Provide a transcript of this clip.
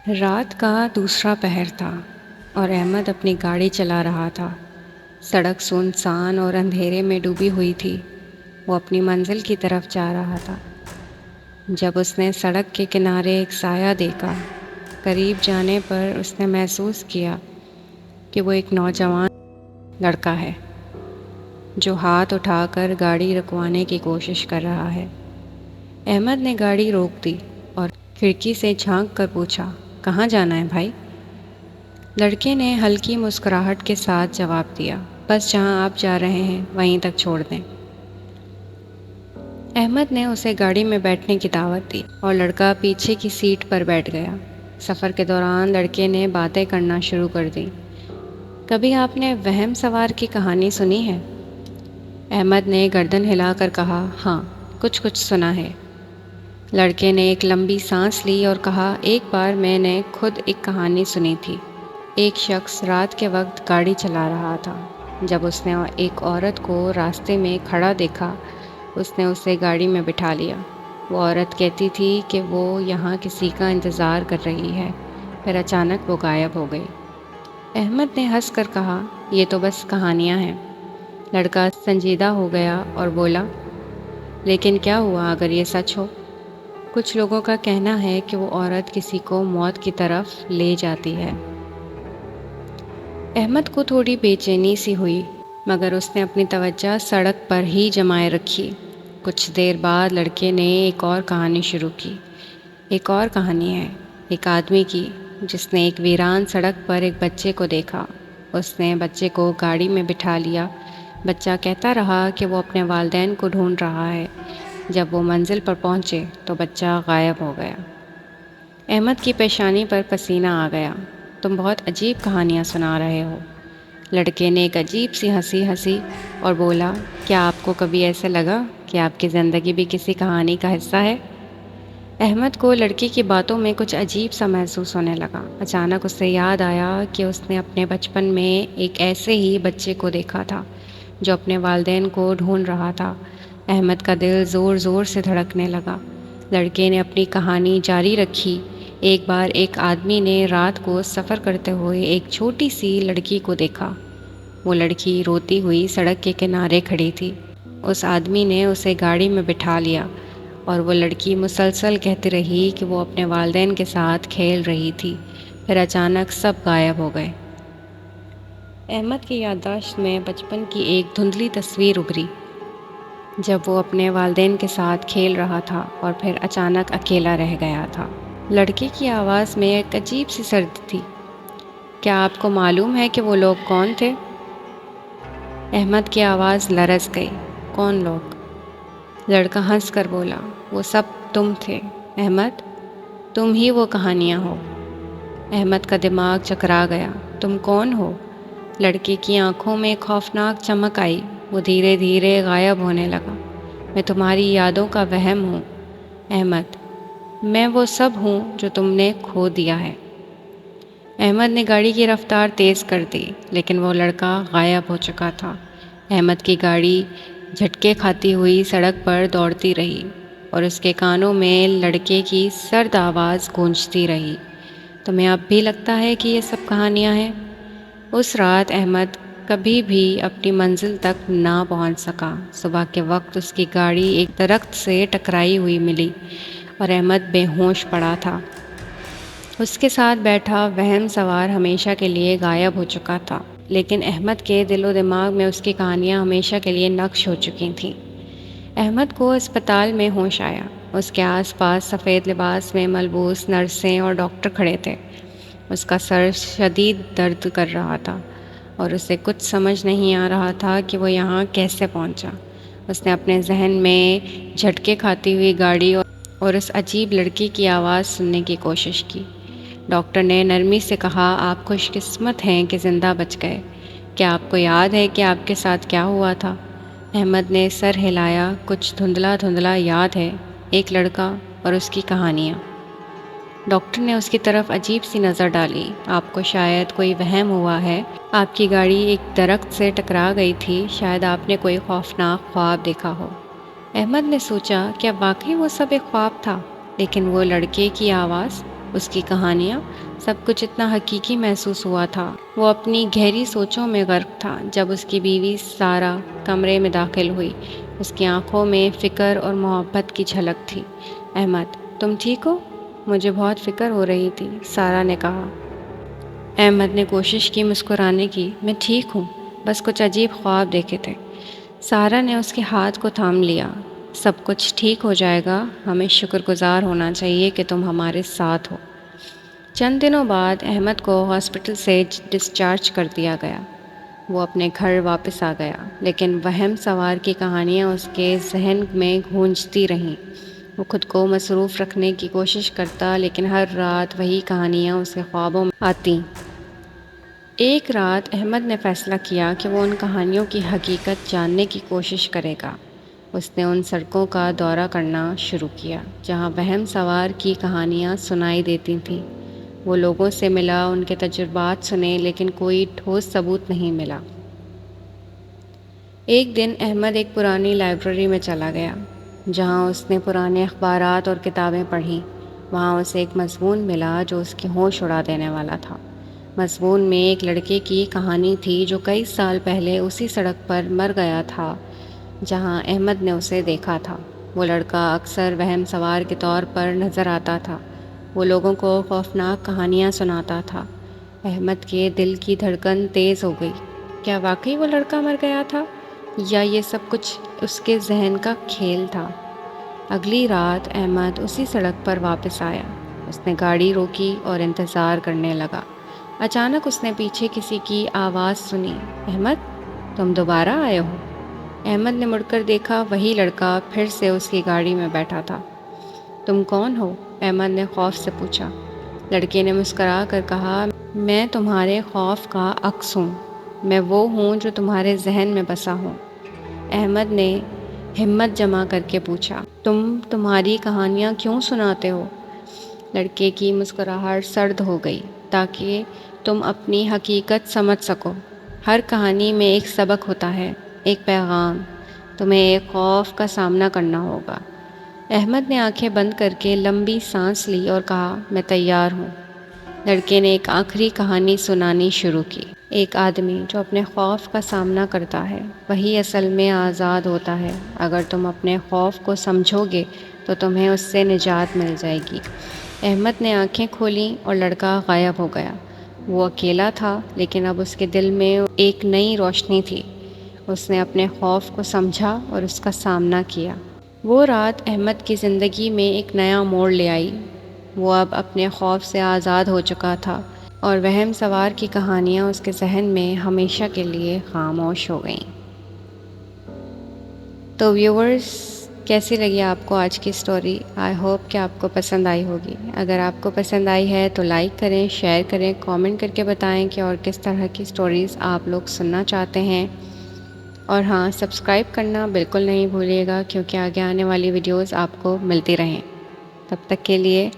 رات کا دوسرا پہر تھا اور احمد اپنی گاڑی چلا رہا تھا۔ سڑک سنسان اور اندھیرے میں ڈوبی ہوئی تھی۔ وہ اپنی منزل کی طرف جا رہا تھا جب اس نے سڑک کے کنارے ایک سایہ دیکھا۔ قریب جانے پر اس نے محسوس کیا کہ وہ ایک نوجوان لڑکا ہے جو ہاتھ اٹھا کر گاڑی رکوانے کی کوشش کر رہا ہے۔ احمد نے گاڑی روک دی اور کھڑکی سے جھانک کر پوچھا، کہاں جانا ہے بھائی؟ لڑکے نے ہلکی مسکراہٹ کے ساتھ جواب دیا، بس جہاں آپ جا رہے ہیں وہیں تک چھوڑ دیں۔ احمد نے اسے گاڑی میں بیٹھنے کی دعوت دی اور لڑکا پیچھے کی سیٹ پر بیٹھ گیا۔ سفر کے دوران لڑکے نے باتیں کرنا شروع کر دی۔ کبھی آپ نے وہم سوار کی کہانی سنی ہے؟ احمد نے گردن ہلا کر کہا، ہاں، کچھ سنا ہے۔ لڑکے نے ایک لمبی سانس لی اور کہا، ایک بار میں نے خود ایک کہانی سنی تھی۔ ایک شخص رات کے وقت گاڑی چلا رہا تھا۔ جب اس نے ایک عورت کو راستے میں کھڑا دیکھا، اس نے اسے گاڑی میں بٹھا لیا۔ وہ عورت کہتی تھی کہ وہ یہاں کسی کا انتظار کر رہی ہے، پھر اچانک وہ غائب ہو گئی۔ احمد نے ہنس کر کہا، یہ تو بس کہانیاں ہیں۔ لڑکا سنجیدہ ہو گیا اور بولا، لیکن کیا ہوا اگر یہ سچ ہو؟ کچھ لوگوں کا کہنا ہے کہ وہ عورت کسی کو موت کی طرف لے جاتی ہے۔ احمد کو تھوڑی بے چینی سی ہوئی، مگر اس نے اپنی توجہ سڑک پر ہی جمائے رکھی۔ کچھ دیر بعد لڑکے نے ایک اور کہانی شروع کی۔ ایک اور کہانی ہے ایک آدمی کی جس نے ایک ویران سڑک پر ایک بچے کو دیکھا۔ اس نے بچے کو گاڑی میں بٹھا لیا۔ بچہ کہتا رہا کہ وہ اپنے والدین کو ڈھونڈ رہا ہے۔ جب وہ منزل پر پہنچے تو بچہ غائب ہو گیا۔ احمد کی پیشانی پر پسینہ آ گیا۔ تم بہت عجیب کہانیاں سنا رہے ہو۔ لڑکے نے ایک عجیب سی ہنسی اور بولا، کیا آپ کو کبھی ایسا لگا کہ آپ کی زندگی بھی کسی کہانی کا حصہ ہے؟ احمد کو لڑکی کی باتوں میں کچھ عجیب سا محسوس ہونے لگا۔ اچانک اسے یاد آیا کہ اس نے اپنے بچپن میں ایک ایسے ہی بچے کو دیکھا تھا جو اپنے والدین کو ڈھونڈ رہا تھا۔ احمد کا دل زور زور سے دھڑکنے لگا۔ لڑکے نے اپنی کہانی جاری رکھی۔ ایک بار ایک آدمی نے رات کو سفر کرتے ہوئے ایک چھوٹی سی لڑکی کو دیکھا۔ وہ لڑکی روتی ہوئی سڑک کے کنارے کھڑی تھی۔ اس آدمی نے اسے گاڑی میں بٹھا لیا اور وہ لڑکی مسلسل کہتی رہی کہ وہ اپنے والدین کے ساتھ کھیل رہی تھی۔ پھر اچانک سب غائب ہو گئے۔ احمد کی یادداشت میں بچپن کی ایک دھندلی تصویر ابھری جب وہ اپنے والدین کے ساتھ کھیل رہا تھا اور پھر اچانک اکیلا رہ گیا تھا۔ لڑکے کی آواز میں ایک عجیب سی سردی تھی۔ کیا آپ کو معلوم ہے کہ وہ لوگ کون تھے؟ احمد کی آواز لرز گئی۔ کون لوگ؟ لڑکا ہنس کر بولا، وہ سب تم تھے احمد، تم ہی وہ کہانیاں ہو۔ احمد کا دماغ چکرا گیا۔ تم کون ہو؟ لڑکے کی آنکھوں میں خوفناک چمک آئی۔ وہ دھیرے دھیرے غائب ہونے لگا۔ میں تمہاری یادوں کا وہم ہوں احمد، میں وہ سب ہوں جو تم نے کھو دیا ہے۔ احمد نے گاڑی کی رفتار تیز کر دی، لیکن وہ لڑکا غائب ہو چکا تھا۔ احمد کی گاڑی جھٹکے کھاتی ہوئی سڑک پر دوڑتی رہی اور اس کے کانوں میں لڑکے کی سرد آواز گونجتی رہی، تمہیں اب بھی لگتا ہے کہ یہ سب کہانیاں ہیں؟ اس رات احمد کبھی بھی اپنی منزل تک نہ پہنچ سکا۔ صبح کے وقت اس کی گاڑی ایک درخت سے ٹکرائی ہوئی ملی اور احمد بے ہوش پڑا تھا۔ اس کے ساتھ بیٹھا وہم سوار ہمیشہ کے لیے غائب ہو چکا تھا، لیکن احمد کے دل و دماغ میں اس کی کہانیاں ہمیشہ کے لیے نقش ہو چکی تھیں۔ احمد کو اسپتال میں ہوش آیا۔ اس کے آس پاس سفید لباس میں ملبوس نرسیں اور ڈاکٹر کھڑے تھے۔ اس کا سر شدید درد کر رہا تھا اور اسے کچھ سمجھ نہیں آ رہا تھا کہ وہ یہاں کیسے پہنچا۔ اس نے اپنے ذہن میں جھٹکے کھاتی ہوئی گاڑی اور اس عجیب لڑکی کی آواز سننے کی کوشش کی۔ ڈاکٹر نے نرمی سے کہا، آپ خوش قسمت ہیں کہ زندہ بچ گئے۔ کیا آپ کو یاد ہے کہ آپ کے ساتھ کیا ہوا تھا؟ احمد نے سر ہلایا۔ کچھ دھندلا دھندلا یاد ہے، ایک لڑکا اور اس کی کہانیاں۔ ڈاکٹر نے اس کی طرف عجیب سی نظر ڈالی۔ آپ کو شاید کوئی وہم ہوا ہے۔ آپ کی گاڑی ایک درخت سے ٹکرا گئی تھی، شاید آپ نے کوئی خوفناک خواب دیکھا ہو۔ احمد نے سوچا، کیا واقعی وہ سب ایک خواب تھا؟ لیکن وہ لڑکے کی آواز اس کی کہانیاں سب کچھ اتنا حقیقی محسوس ہوا تھا۔ وہ اپنی گہری سوچوں میں غرق تھا جب اس کی بیوی سارہ کمرے میں داخل ہوئی۔ اس کی آنکھوں میں فکر اور محبت کی جھلک تھی۔ احمد، تم ٹھیک ہو؟ مجھے بہت فکر ہو رہی تھی، سارہ نے کہا۔ احمد نے کوشش کی مسکرانے کی۔ میں ٹھیک ہوں، بس کچھ عجیب خواب دیکھے تھے۔ سارہ نے اس کے ہاتھ کو تھام لیا۔ سب کچھ ٹھیک ہو جائے گا، ہمیں شکر گزار ہونا چاہیے کہ تم ہمارے ساتھ ہو۔ چند دنوں بعد احمد کو ہاسپٹل سے ڈسچارج کر دیا گیا۔ وہ اپنے گھر واپس آ گیا، لیکن وہم سوار کی کہانیاں اس کے ذہن میں گونجتی رہیں۔ وہ خود کو مصروف رکھنے کی کوشش کرتا، لیکن ہر رات وہی کہانیاں اس کے خوابوں میں آتیں۔ ایک رات احمد نے فیصلہ کیا کہ وہ ان کہانیوں کی حقیقت جاننے کی کوشش کرے گا۔ اس نے ان سڑکوں کا دورہ کرنا شروع کیا جہاں وہم سوار کی کہانیاں سنائی دیتی تھیں۔ وہ لوگوں سے ملا، ان کے تجربات سنے، لیکن کوئی ٹھوس ثبوت نہیں ملا۔ ایک دن احمد ایک پرانی لائبریری میں چلا گیا جہاں اس نے پرانے اخبارات اور کتابیں پڑھیں۔ وہاں اسے ایک مضمون ملا جو اس کی ہوش اڑا دینے والا تھا۔ مضمون میں ایک لڑکے کی کہانی تھی جو کئی سال پہلے اسی سڑک پر مر گیا تھا جہاں احمد نے اسے دیکھا تھا۔ وہ لڑکا اکثر وہم سوار کے طور پر نظر آتا تھا۔ وہ لوگوں کو خوفناک کہانیاں سناتا تھا۔ احمد کے دل کی دھڑکن تیز ہو گئی۔ کیا واقعی وہ لڑکا مر گیا تھا، یا یہ سب کچھ اس کے ذہن کا کھیل تھا؟ اگلی رات احمد اسی سڑک پر واپس آیا۔ اس نے گاڑی روکی اور انتظار کرنے لگا۔ اچانک اس نے پیچھے کسی کی آواز سنی۔ احمد، تم دوبارہ آئے ہو؟ احمد نے مڑ کر دیکھا، وہی لڑکا پھر سے اس کی گاڑی میں بیٹھا تھا۔ تم کون ہو؟ احمد نے خوف سے پوچھا۔ لڑکے نے مسکرا کر کہا، میں تمہارے خوف کا عکس ہوں۔ میں وہ ہوں جو تمہارے ذہن میں بسا ہوں۔ احمد نے ہمت جمع کر کے پوچھا، تمہاری کہانیاں کیوں سناتے ہو؟ لڑکے کی مسکراہٹ سرد ہو گئی، تاکہ تم اپنی حقیقت سمجھ سکو۔ ہر کہانی میں ایک سبق ہوتا ہے، ایک پیغام۔ تمہیں ایک خوف کا سامنا کرنا ہوگا۔ احمد نے آنکھیں بند کر کے لمبی سانس لی اور کہا، میں تیار ہوں۔ لڑکے نے ایک آخری کہانی سنانی شروع کی۔ ایک آدمی جو اپنے خوف کا سامنا کرتا ہے، وہی اصل میں آزاد ہوتا ہے۔ اگر تم اپنے خوف کو سمجھو گے تو تمہیں اس سے نجات مل جائے گی۔ احمد نے آنکھیں کھولیں اور لڑکا غائب ہو گیا۔ وہ اکیلا تھا، لیکن اب اس کے دل میں ایک نئی روشنی تھی۔ اس نے اپنے خوف کو سمجھا اور اس کا سامنا کیا۔ وہ رات احمد کی زندگی میں ایک نیا موڑ لے آئی۔ وہ اب اپنے خوف سے آزاد ہو چکا تھا، اور وہم سوار کی کہانیاں اس کے ذہن میں ہمیشہ کے لیے خاموش ہو گئیں۔ تو ویورز، کیسی لگی آپ کو آج کی سٹوری؟ آئی ہوپ کہ آپ کو پسند آئی ہوگی۔ اگر آپ کو پسند آئی ہے تو لائک کریں، شیئر کریں، کامنٹ کر کے بتائیں کہ اور کس طرح کی سٹوریز آپ لوگ سننا چاہتے ہیں۔ اور ہاں، سبسکرائب کرنا بالکل نہیں بھولیے گا، کیونکہ آگے آنے والی ویڈیوز آپ کو ملتی رہیں۔ تب تک کے لیے